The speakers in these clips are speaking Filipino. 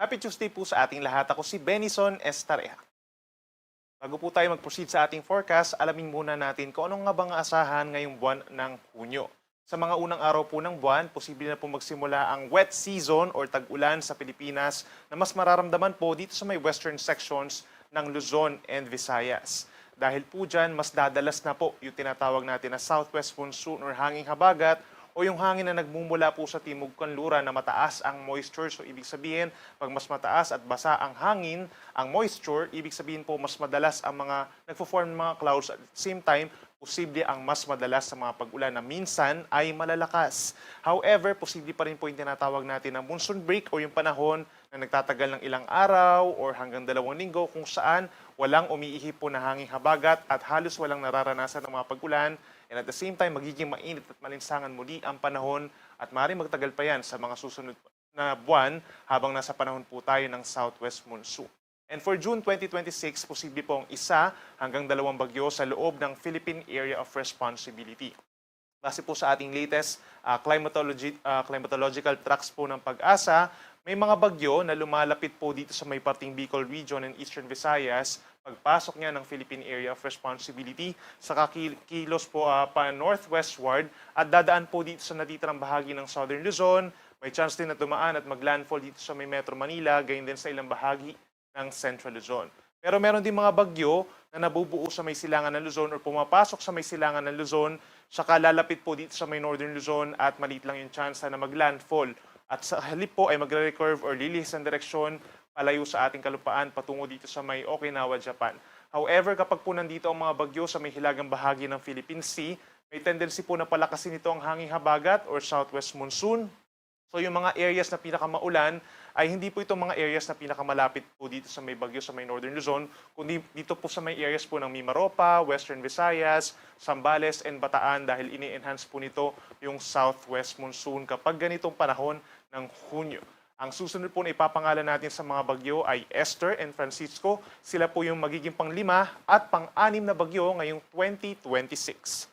Happy Tuesday po sa ating lahat. Ako si Benison Estareha. Bago po tayo mag-proceed sa ating forecast, alamin muna natin kung ano nga bang aasahan ngayong buwan ng Hunyo. Sa mga unang araw po ng buwan, posible na po magsimula ang wet season or tag-ulan sa Pilipinas na mas mararamdaman po dito sa may western sections ng Luzon and Visayas. Dahil po dyan, mas dadalas na po yung tinatawag natin na southwest monsoon or hanging habagat o yung hangin na nagmumula po sa timog kanluran na mataas ang moisture. So ibig sabihin, pag mas mataas at basa ang hangin, ang moisture, ibig sabihin po mas madalas ang mga nagfo-form ng mga clouds at the same time, posible ang mas madalas sa mga pag-ulan na minsan ay malalakas. However, posible pa rin po yung tinatawag natin na monsoon break o yung panahon na nagtatagal ng ilang araw or hanggang 2 linggo kung saan walang umiihip po na hanging habagat at halos walang nararanasan ng mga pag-ulan. And at the same time, magiging mainit at malinsangan muli ang panahon at maaaring magtagal pa yan sa mga susunod na buwan habang nasa panahon po tayo ng southwest monsoon. And for June 2026, posible pong 1 hanggang 2 bagyo sa loob ng Philippine Area of Responsibility. Base po sa ating latest climatological tracks po ng Pag-asa, may mga bagyo na lumalapit po dito sa may parting Bicol Region and Eastern Visayas. Pagpasok niya ng Philippine Area of Responsibility, sa kilos po pa northwestward at dadaan po dito sa natitirang bahagi ng Southern Luzon. May chance din na dumaan at maglandfall dito sa may Metro Manila, gayon din sa ilang bahagi ng Central Luzon. Pero meron din mga bagyo na nabubuo sa may silangan ng Luzon or pumapasok sa may silangan ng Luzon, saka lalapit po dito sa may Northern Luzon at maliit lang yung chance na maglandfall. At sa halip po ay magre-recurve or lilihis ang direksyon palayo sa ating kalupaan patungo dito sa may Okinawa, Japan. However, kapag po nandito ang mga bagyo sa may hilagang bahagi ng Philippine Sea, may tendency po na palakasin ito ang hanging habagat or southwest monsoon. So yung mga areas na pinakamaulan ay hindi po itong mga areas na pinakamalapit po dito sa may bagyo sa may Northern Luzon, kundi dito po sa may areas po ng Mimaropa, Western Visayas, Zambales, and Bataan dahil ini-enhance po nito yung southwest monsoon kapag ganitong panahon ng Hunyo. Ang susunod po na ipapangalan natin sa mga bagyo ay Esther and Francisco. Sila po yung magiging pang-5 at pang-6 na bagyo ngayong 2026.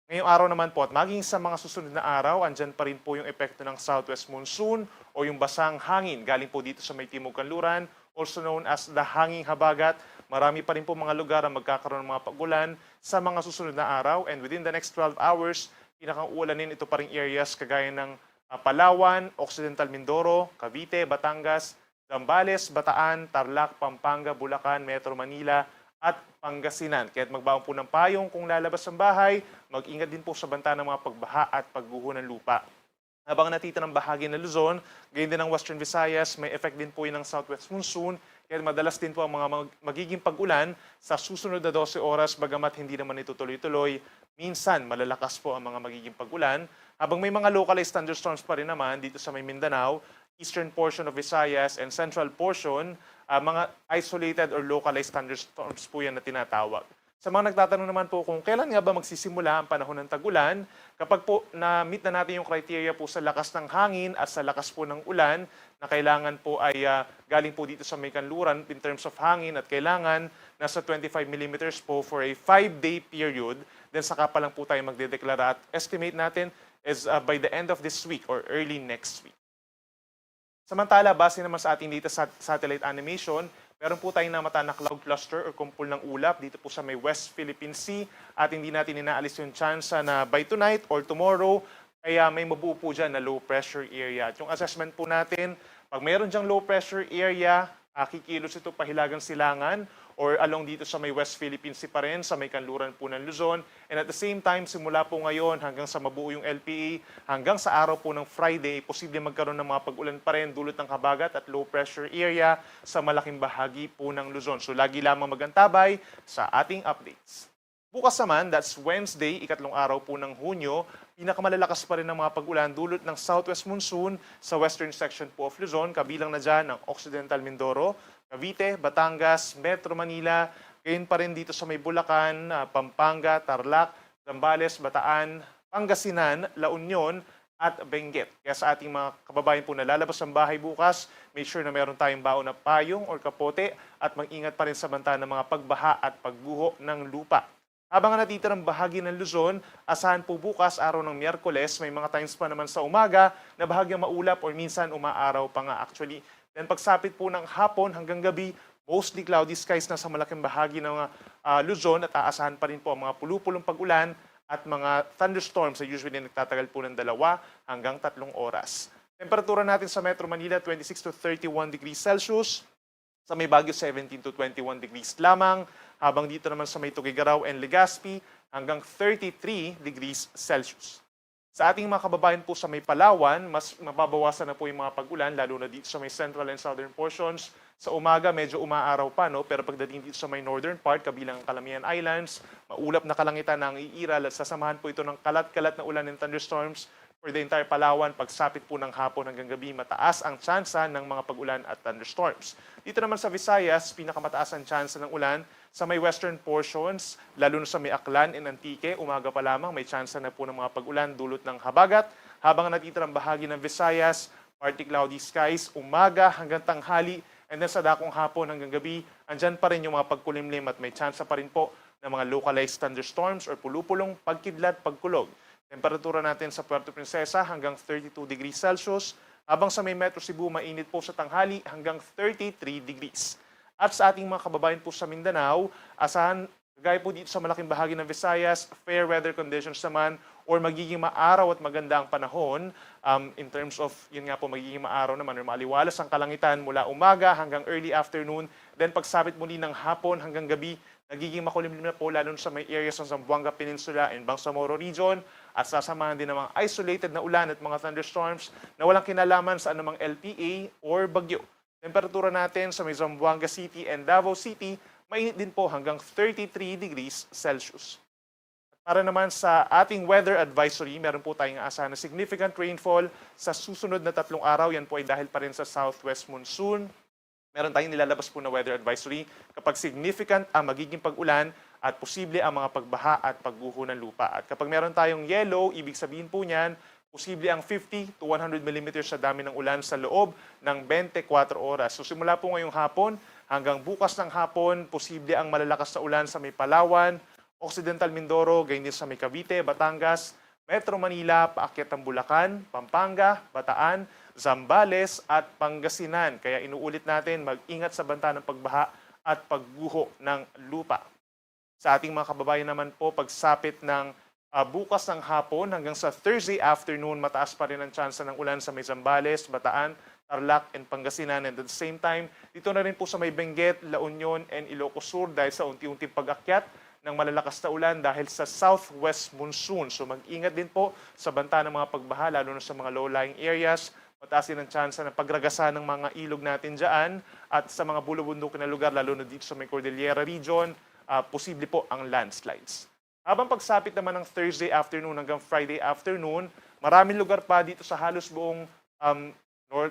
Ngayong araw naman po at maging sa mga susunod na araw, andyan pa rin po yung epekto ng southwest monsoon o yung basang hangin galing po dito sa may timog kanluran, also known as the hanging habagat. Marami pa rin po mga lugar ang magkakaroon ng mga pag-ulan sa mga susunod na araw and within the next 12 hours, pinakang-uulanin ito pa rin areas kagaya ng Palawan, Occidental Mindoro, Cavite, Batangas, Zambales, Bataan, Tarlac, Pampanga, Bulacan, Metro Manila, at Pangasinan. Kaya't magbaon po ng payong kung lalabas ng bahay, mag-ingat din po sa banta ng mga pagbaha at pagguho ng lupa. Habang natitirang bahagi ng Luzon, gayon din ng Western Visayas, may effect din po yun ng southwest monsoon, kaya madalas din po ang mga magiging pag-ulan sa susunod na 12 oras, bagamat hindi naman ito tuloy-tuloy. Minsan, malalakas po ang mga magiging pag-ulan, habang may mga localized thunderstorms pa rin naman dito sa may Mindanao, eastern portion of Visayas, and central portion, mga isolated or localized thunderstorms po yan na tinatawag. Sa mga nagtatanong naman po kung kailan nga ba magsisimula ang panahon ng tag-ulan, kapag po na-meet na natin yung criteria po sa lakas ng hangin at sa lakas po ng ulan, na kailangan po ay galing po dito sa may kanluran in terms of hangin at kailangan nasa 25 millimeters po for a 5-day period, then saka pa lang po tayo magdedeklara at estimate natin is by the end of this week or early next week. Samantala, base naman sa ating latest satellite animation, meron po tayong namata na cloud cluster or kumpul ng ulap dito po sa may West Philippine Sea at hindi natin inaalis yung chance na by tonight or tomorrow, kaya may mabuo po dyan na low pressure area. At yung assessment po natin, pag mayroon dyang low pressure area, kikilos ito pahilagang silangan or along dito sa may West Philippine Sea pa rin, sa may kanluran po ng Luzon. And at the same time, simula po ngayon hanggang sa mabuo yung LPA, hanggang sa araw po ng Friday, posible magkaroon ng mga pag-ulan pa rin dulot ng habagat at low pressure area sa malaking bahagi po ng Luzon. So lagi lamang magantabay sa ating updates. Bukas naman, that's Wednesday, 2 araw po ng Hunyo, pinakamalalakas pa rin ng mga pag-ulan dulot ng southwest monsoon sa western section po of Luzon, kabilang na dyan ang Occidental Mindoro, Cavite, Batangas, Metro Manila, gayon pa rin dito sa may Bulacan, Pampanga, Tarlac, Zambales, Bataan, Pangasinan, La Union, at Benguet. Kaya sa ating mga kababayan po na lalabas ng bahay bukas, make sure na meron tayong baon na payong or kapote at mag-ingat pa rin sa banta ng mga pagbaha at pagguho ng lupa. Habang natitirang bahagi ng Luzon, asahan po bukas, araw ng Miyerkules, may mga times pa naman sa umaga na bahagyang maulap or minsan umaaraw pa nga. Actually, Then pagsapit po ng hapon hanggang gabi, mostly cloudy skies na sa malaking bahagi ng Luzon at aasahan pa rin po ang mga pulupulong pag-ulan at mga thunderstorms na usually nagtatagal po ng 2 hanggang 3 oras. Temperatura natin sa Metro Manila, 26 to 31 degrees Celsius. Sa may Baguio, 17 to 21 degrees lamang. Habang dito naman sa may Tuguegarao and Legazpi, hanggang 33 degrees Celsius. Sa ating mga kababayan po sa may Palawan, mas mababawasan na po yung mga pag-ulan, lalo na dito sa may central and southern portions. Sa umaga, medyo umaaraw pa, no? Pero pagdating dito sa may northern part, kabilang ang Calamian Islands, maulap na kalangitan na ang iiral at sasamahan po ito ng kalat-kalat na ulan and thunderstorms for the entire Palawan. Pagsapit po ng hapon hanggang gabi, mataas ang tsansa ng mga pag-ulan at thunderstorms. Dito naman sa Visayas, pinakamataas ang tsansa ng ulan sa may western portions, lalo na sa may Aklan and Antique. Umaga pa lamang, may tsansa na po ng mga pag-ulan dulot ng habagat. Habang natitirang bahagi ng Visayas, partly cloudy skies, umaga hanggang tanghali, and then sa dakong hapon hanggang gabi, andyan pa rin yung mga pagkulimlim at may tsansa pa rin po ng mga localized thunderstorms or pulupulong pagkidlat, pagkulog. Temperatura natin sa Puerto Princesa hanggang 32 degrees Celsius, habang sa may Metro Cebu, mainit po sa tanghali hanggang 33 degrees. At sa ating mga kababayan po sa Mindanao, asahan, gaya po dito sa malaking bahagi ng Visayas, fair weather conditions naman or magiging maaraw at maganda ang panahon in terms of, yun nga po, magiging maaraw naman or maaliwalas ang kalangitan mula umaga hanggang early afternoon. Then pagsapit muli ng hapon hanggang gabi, nagiging makulimlim na po lalo sa may areas ng Zamboanga Peninsula and Bangsamoro region at sasamahan din ng mga isolated na ulan at mga thunderstorms na walang kinalaman sa anumang LPA or bagyo. Temperatura natin sa may Zamboanga City and Davao City, mainit din po hanggang 33 degrees Celsius. Para naman sa ating weather advisory, meron po tayong aasahan na significant rainfall sa susunod na 3 araw. Yan po ay dahil pa rin sa southwest monsoon. Meron tayong nilalabas po na weather advisory kapag significant ang magiging pag-ulan at posible ang mga pagbaha at pagguho ng lupa. At kapag meron tayong yellow, ibig sabihin po niyan, posible ang 50 to 100 millimeters sa dami ng ulan sa loob ng 24 oras. So simula po ngayong hapon hanggang bukas ng hapon, posible ang malalakas na ulan sa may Palawan, Occidental Mindoro, ganyan din sa may Cavite, Batangas, Metro Manila, paakyat ng Bulacan, Pampanga, Bataan, Zambales at Pangasinan. Kaya inuulit natin, mag-ingat sa banta ng pagbaha at pagguho ng lupa. Sa ating mga kababayan naman po, pagsapit ng bukas ng hapon hanggang sa Thursday afternoon, mataas pa rin ang tsansa ng ulan sa may Zambales, Bataan, Tarlac, and Pangasinan. And at the same time, dito na rin po sa may Benguet, La Union, and Ilocos Sur dahil sa unti-unting pag-akyat ng malalakas na ulan dahil sa southwest monsoon. So mag-ingat din po sa banta ng mga pagbaha, lalo na sa mga low-lying areas. Mataas din ang tsansa ng pagragasa ng mga ilog natin dyan at sa mga bulubundok na lugar, lalo na dito sa may Cordillera region, posible po ang landslides. Habang pagsapit naman ng Thursday afternoon hanggang Friday afternoon, maraming lugar pa dito sa halos buong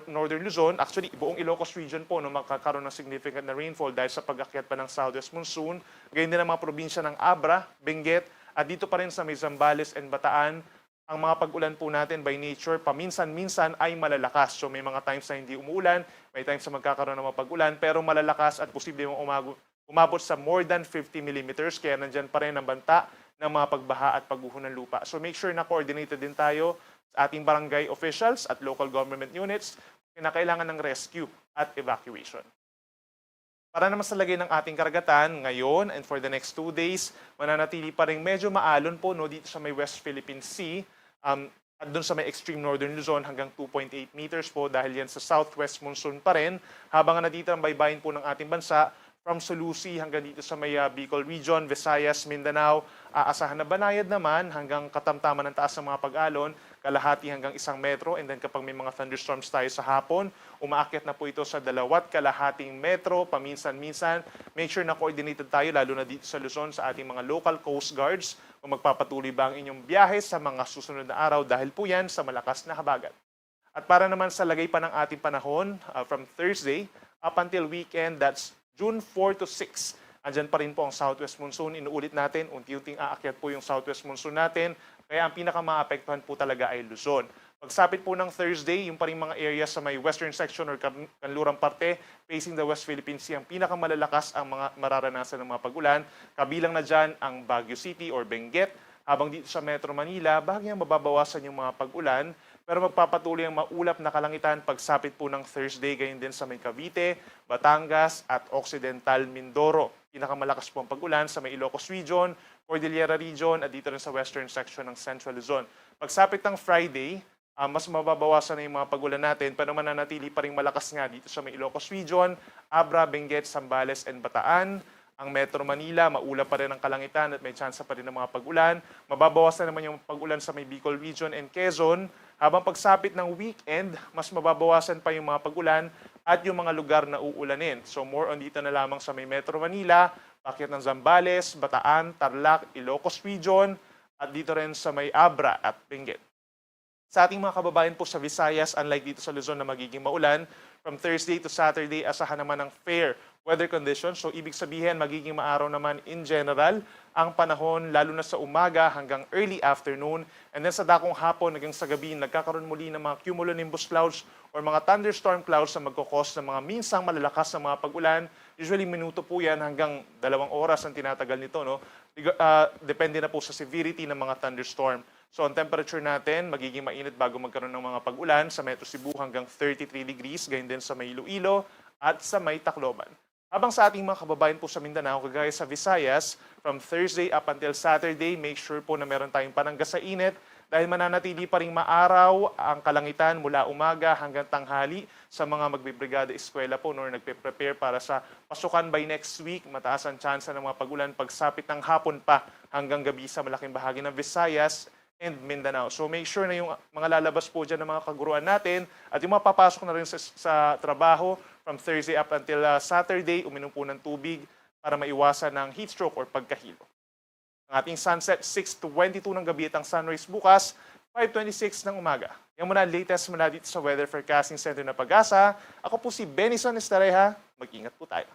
Northern Luzon, actually buong Ilocos region po, no, makakaroon ng significant na rainfall dahil sa pag-akyat pa ng southwest monsoon. Ganyan din ang mga probinsya ng Abra, Benguet, at dito pa rin sa may Zambales and Bataan. Ang mga pag-ulan po natin by nature, paminsan-minsan ay malalakas. So may mga times na hindi umuulan, may times na magkakaroon ng mga pag-ulan, pero malalakas at posible mong umabot sa more than 50 millimeters. Kaya nandyan pa rin ang banta ng mga pagbaha at pagguho ng lupa. So make sure na coordinated din tayo sa ating barangay officials at local government units na kailangan ng rescue at evacuation. Para naman sa lagay ng ating karagatan ngayon and for the next 2 days, mananatili pa rin medyo maalon po, no, dito sa may West Philippine Sea at doon sa may extreme northern Luzon hanggang 2.8 meters po dahil yan sa southwest monsoon pa rin. Habang nandito ang baybayin po ng ating bansa, from Sulusi hanggang dito sa may Bicol region, Visayas, Mindanao, aasahan na banayad naman hanggang katamtaman ng taas ng mga pag-alon, kalahati hanggang 1 metro, and then kapag may mga thunderstorms tayo sa hapon, umaakyat na po ito sa 2.5 metro, paminsan-minsan. Make sure na coordinated tayo, lalo na dito sa Luzon, sa ating mga local coast guards, kung magpapatuloy ba ang inyong biyahe sa mga susunod na araw dahil po yan sa malakas na habagat. At para naman sa lagay pa ng ating panahon, from Thursday up until weekend, that's June 4 to 6. Andyan pa rin po ang southwest monsoon. Inuulit natin, unti-unting aakyat po yung southwest monsoon natin. Kaya ang pinakamaapektuhan po talaga ay Luzon. Pagsapit po ng Thursday, yung pa rin mga areas sa may western section or kanlurang parte facing the West Philippine Sea, ang pinakamalalakas ang mga mararanasan ng mga pag-ulan. Kabilang na dyan ang Baguio City or Benguet. Habang dito sa Metro Manila, bahagyang mababawasan yung mga pag-ulan pero magpapatuloy ang maulap na kalangitan pagsapit po ng Thursday, gayon din sa may Cavite, Batangas at Occidental Mindoro. Pinakamalakas po ang pag-ulan sa may Ilocos Region, Cordillera Region at dito rin sa western section ng Central Luzon. Pagsapit ng Friday, mas mababawasan na yung mga pag-ulan natin pero mananatili pa rin malakas nga dito sa may Ilocos Region, Abra, Benguet, Zambales and Bataan. Ang Metro Manila, maulap pa rin ang kalangitan at may tsansa pa rin ng mga pag-ulan. Mababawasan naman yung pag-ulan sa may Bicol Region and Quezon. Habang pagsapit ng weekend, mas mababawasan pa yung mga pag-ulan at yung mga lugar na uulanin. So more on dito na lamang sa may Metro Manila, pakyat ng Zambales, Bataan, Tarlac, Ilocos Region at dito rin sa may Abra at Benguet. Sa ating mga kababayan po sa Visayas, unlike dito sa Luzon na magiging maulan, from Thursday to Saturday, asahan naman ng fair weather conditions. So ibig sabihin, magiging maaraw naman in general ang panahon, lalo na sa umaga hanggang early afternoon. And then sa dakong hapon hanggang sa gabi, nagkakaroon muli ng mga cumulonimbus clouds or mga thunderstorm clouds na magkakos ng mga minsang malalakas na mga pag-ulan. Usually minuto po yan hanggang 2 oras ang tinatagal nito. No? Depende na po sa severity ng mga thunderstorm. So ang temperature natin, magiging mainit bago magkaroon ng mga pag-ulan sa Metro Cebu hanggang 33 degrees, gayon din sa may Iloilo at sa may Tacloban. Habang sa ating mga kababayan po sa Mindanao, kagaya sa Visayas, from Thursday up until Saturday, make sure po na meron tayong panangga sa init dahil mananatili pa rin maaraw ang kalangitan mula umaga hanggang tanghali sa mga magbibrigada eskwela po or nagpe-prepare para sa pasukan by next week. Mataas ang tsansa ng mga pag-ulan pagsapit ng hapon pa hanggang gabi sa malaking bahagi ng Visayas and Mindanao. So make sure na yung mga lalabas po dyan ng mga kaguruan natin at yung mga papasok na rin sa trabaho from Thursday up until Saturday, uminom po ng tubig para maiwasan ng heat stroke or pagkahilo. Ang ating sunset, 6:22 ng gabi at ang sunrise bukas, 5:26 ng umaga. Yan muna latest mula dito sa Weather Forecasting Center na Pag-asa. Ako po si Benison Estareja. Mag-ingat po tayo.